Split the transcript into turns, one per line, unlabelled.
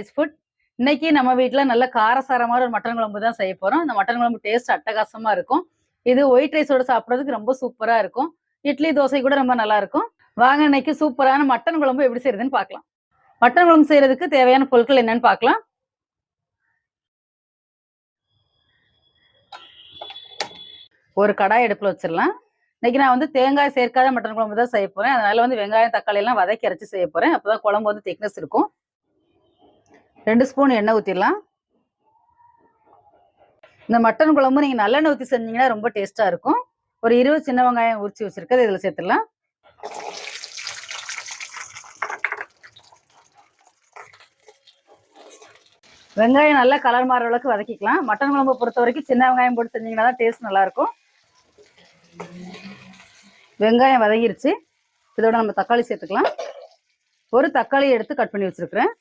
Food. இன்னைக்கு நம்ம வீட்டில் நல்ல காரசாரமான ஒரு மட்டன் குழம்பு தான் செய்ய போகிறோம். இந்த மட்டன் குழம்பு டேஸ்ட் அட்டகாசமாக இருக்கும். இது ஒயிட் ரைஸோடு சாப்பிட்றதுக்கு ரொம்ப சூப்பராக இருக்கும். இட்லி தோசை கூட ரொம்ப நல்லா இருக்கும். வாங்க இன்னைக்கு சூப்பரான மட்டன் குழம்பு எப்படி செய்யறதுன்னு பார்க்கலாம். மட்டன் குழம்பு செய்யறதுக்கு தேவையான பொருட்கள் என்னன்னு பார்க்கலாம். ஒரு கடாய் அடுப்பில் வச்சிடலாம். இன்னைக்கு நான் வந்து தேங்காய் சேர்க்காத மட்டன் குழம்பு தான் செய்ய போகிறேன். அதனால வந்து வெங்காயம் தக்காளி எல்லாம் வதக்கி அரைச்சி செய்ய போகிறேன். அப்போ தான் குழம்பு வந்து திக்னஸ் இருக்கும். 2 ஸ்பூன் எண்ணெய் ஊற்றிடலாம். இந்த மட்டன் குழம்பு நீங்கள் நல்லெண்ணெய் ஊற்றி செஞ்சீங்கன்னா ரொம்ப டேஸ்ட்டாக இருக்கும். ஒரு 20 சின்ன வெங்காயம் உரிச்சு வச்சிருக்கிறது இதில் சேர்த்துடலாம். வெங்காயம் நல்லா கலர் மாற அளவுக்கு வதக்கிக்கலாம். மட்டன் குழம்பு பொறுத்த வரைக்கும் சின்ன வெங்காயம் போட்டு செஞ்சீங்கன்னா தான் டேஸ்ட் நல்லாயிருக்கும். வெங்காயம் வதங்கிருச்சு. இதோட நம்ம தக்காளி சேர்த்துக்கலாம். ஒரு தக்காளி எடுத்து கட் பண்ணி வச்சிருக்கிறேன்.